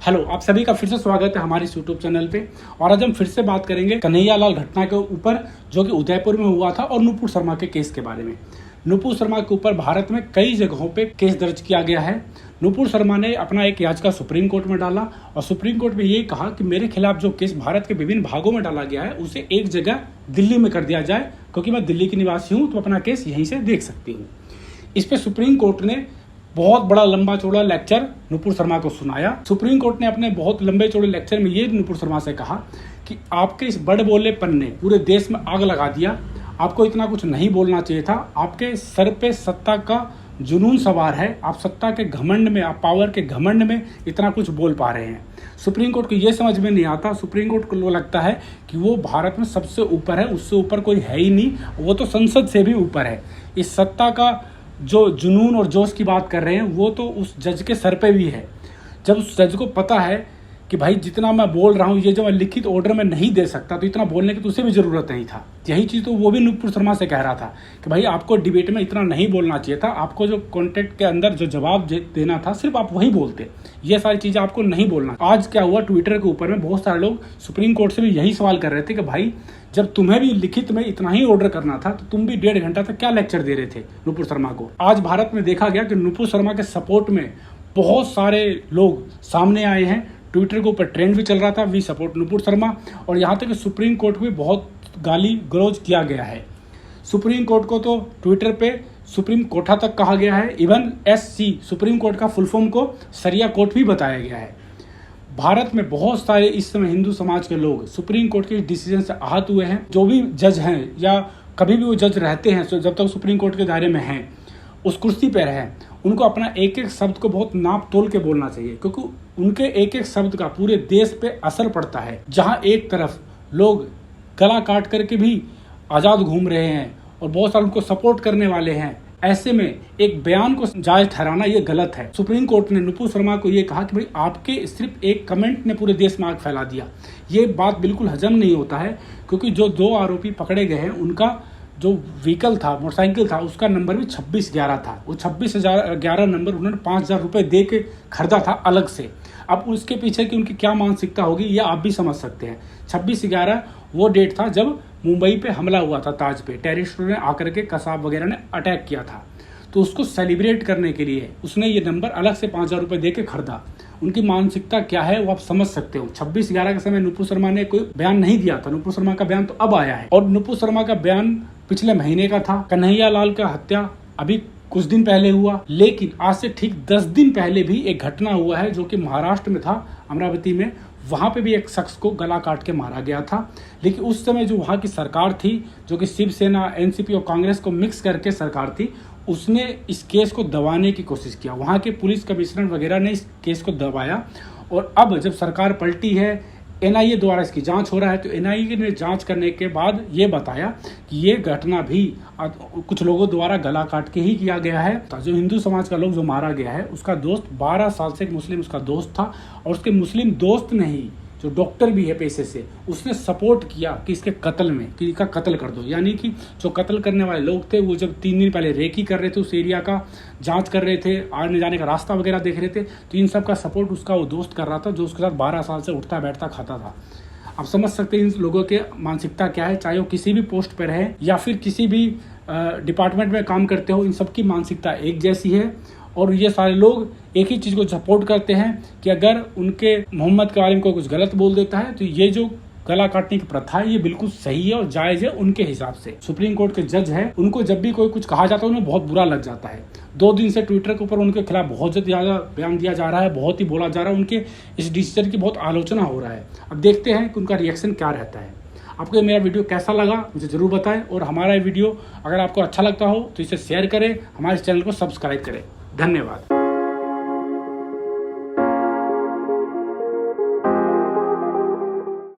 Hello, आप सभी का फिर से स्वागत है हमारे इस यूट्यूब चैनल पे। और आज हम फिर से बात करेंगे कन्हैया लाल घटना के ऊपर, जो कि उदयपुर में हुआ था, और नुपुर शर्मा के केस के बारे में। नुपुर शर्मा के ऊपर भारत में कई जगहों पे केस दर्ज किया गया है। नुपुर शर्मा ने अपना एक याचिका सुप्रीम कोर्ट में डाला और सुप्रीम कोर्ट में ये कहा कि मेरे खिलाफ जो केस भारत के विभिन्न भागों में डाला गया है उसे एक जगह दिल्ली में कर दिया जाए, क्योंकि मैं दिल्ली की निवासी हूँ तो अपना केस यहीं से देख सकती हूँ। इस पे सुप्रीम कोर्ट ने बहुत बड़ा लंबा चौड़ा लेक्चर नुपुर शर्मा को सुनाया। सुप्रीम कोर्ट ने अपने बहुत लंबे चौड़े लेक्चर में ये नुपुर शर्मा से कहा कि आपके इस बड़ बोलेपन ने पूरे देश में आग लगा दिया। आपको इतना कुछ नहीं बोलना चाहिए था। आपके सर पे सत्ता का जुनून सवार है। आप सत्ता के घमंड में, आप पावर के घमंड में इतना कुछ बोल पा रहे हैं। सुप्रीम कोर्ट को ये समझ में नहीं आता। सुप्रीम कोर्ट को लगता है कि वो भारत में सबसे ऊपर है, उससे ऊपर कोई है ही नहीं। वो तो संसद से भी ऊपर है। इस सत्ता का जो जुनून और जोश की बात कर रहे हैं वो तो उस जज के सर पे भी है। जब उस जज को पता है कि भाई जितना मैं बोल रहा हूँ ये जो मैं लिखित ऑर्डर में नहीं दे सकता, तो इतना बोलने की तो उसे भी ज़रूरत नहीं था। यही चीज़ तो वो भी नुपुर शर्मा से कह रहा था कि भाई आपको डिबेट में इतना नहीं बोलना चाहिए था। आपको जो कॉन्टेक्ट के अंदर जो जवाब देना था सिर्फ आप वही बोलते। ये सारी चीज़ें आपको नहीं बोलना। आज क्या हुआ, ट्विटर के ऊपर में बहुत सारे लोग सुप्रीम कोर्ट से भी यही सवाल कर रहे थे कि भाई जब तुम्हें भी लिखित में इतना ही ऑर्डर करना था तो तुम भी 1.5 घंटा तक क्या लेक्चर दे रहे थे नुपुर शर्मा को। आज भारत में देखा गया कि नुपुर शर्मा के सपोर्ट में बहुत सारे लोग सामने आए हैं। ट्विटर के ऊपर ट्रेंड भी चल रहा था, वी सपोर्ट नुपुर शर्मा। और यहाँ तक कि सुप्रीम कोर्ट को भी बहुत गाली गलौज किया गया है। सुप्रीम कोर्ट को तो ट्विटर पे सुप्रीम कोर्टा तक कहा गया है। इवन SC सुप्रीम कोर्ट का फुल फॉर्म को सरिया कोर्ट भी बताया गया है। भारत में बहुत सारे इस समय हिंदू समाज के लोग सुप्रीम कोर्ट के डिसीजन से आहत हुए हैं। जो भी जज हैं या कभी भी वो जज रहते हैं, जब तक सुप्रीम कोर्ट के दायरे में हैं, उस कुर्सी पर हैं, उनको अपना एक एक शब्द को बहुत नाप तोल के बोलना चाहिए, क्योंकि उनके एक एक शब्द का पूरे देश पे असर पड़ता है। जहां एक तरफ लोग गला काट करके भी आज़ाद घूम रहे हैं और बहुत सारे उनको सपोर्ट करने वाले हैं, ऐसे में एक बयान को जायज ठहराना ये गलत है। सुप्रीम कोर्ट ने नुपुर शर्मा को ये कहा कि भाई आपके सिर्फ एक कमेंट ने पूरे देश में आग फैला दिया। ये बात बिल्कुल हजम नहीं होता है, क्योंकि जो 2 आरोपी पकड़े गए हैं उनका जो व्हीकल था, मोटरसाइकिल था, उसका नंबर भी 2611 था। वो 2611 नंबर उन्होंने 5000 रुपये दे के खरीदा था अलग से। अब उसके पीछे की उनकी क्या मानसिकता होगी ये आप भी समझ सकते हैं। 2611 वो डेट था जब मुंबई पे हमला हुआ था, ताज पे टेररिस्टों ने आकर के कसाब वगैरह ने अटैक किया था। तो उसको सेलिब्रेट करने के लिए उसने ये नंबर अलग से 5000 रुपये दे के खरीदा। उनकी मानसिकता क्या है वो आप समझ सकते हो। 2611 के समय नुपुर शर्मा ने कोई बयान नहीं दिया था। नुपुर शर्मा का बयान तो अब आया है, और नुपुर शर्मा का बयान पिछले महीने का था। कन्हैया लाल का हत्या अभी कुछ दिन पहले हुआ, लेकिन आज से ठीक 10 दिन पहले भी एक घटना हुआ है जो कि महाराष्ट्र में था, अमरावती में। वहाँ पे भी एक शख्स को गला काट के मारा गया था। लेकिन उस समय जो वहाँ की सरकार थी, जो कि शिवसेना, NCP और कांग्रेस को मिक्स करके सरकार थी, उसने इस केस को दबाने की कोशिश किया। वहाँ के पुलिस कमिश्नर वगैरह ने इस केस को दबाया। और अब जब सरकार पलटी है, NIA द्वारा इसकी जांच हो रहा है, तो NIA ने जांच करने के बाद ये बताया कि ये घटना भी कुछ लोगों द्वारा गला काट के ही किया गया है। जो हिंदू समाज का लोग जो मारा गया है उसका दोस्त 12 साल से एक मुस्लिम उसका दोस्त था, और उसके मुस्लिम दोस्त ने ही, जो डॉक्टर भी है पेशे से, उसने सपोर्ट किया कि इसके कत्ल में, कि इसका कत्ल कर दो। यानी कि जो कत्ल करने वाले लोग थे वो जब 3 दिन पहले रेकी कर रहे थे, उस एरिया का जांच कर रहे थे, आने जाने का रास्ता वगैरह देख रहे थे, तो इन सब का सपोर्ट उसका वो दोस्त कर रहा था, जो उसके साथ 12 साल से उठता बैठता खाता था। आप समझ सकते हैं इन लोगों के मानसिकता क्या है, चाहे वो किसी भी पोस्ट पर रहे या फिर किसी भी डिपार्टमेंट में काम करते हो, इन सबकी मानसिकता एक जैसी है। और ये सारे लोग एक ही चीज़ को सपोर्ट करते हैं कि अगर उनके मोहम्मद के बारे में कोई कुछ गलत बोल देता है तो ये जो गला काटने की प्रथा है ये बिल्कुल सही है और जायज़ है उनके हिसाब से। सुप्रीम कोर्ट के जज है, उनको जब भी कोई कुछ कहा जाता है उन्हें बहुत बुरा लग जाता है। 2 दिन से ट्विटर के ऊपर उनके खिलाफ बहुत ज़्यादा बयान दिया जा रहा है, बहुत ही बोला जा रहा है, उनके इस डिसीजन की बहुत आलोचना हो रहा है। अब देखते हैं कि उनका रिएक्शन क्या रहता है। आपको मेरा वीडियो कैसा लगा मुझे ज़रूर बताएं, और हमारा वीडियो अगर आपको अच्छा लगता हो तो इसे शेयर करें, हमारे चैनल को सब्सक्राइब करें। धन्यवाद।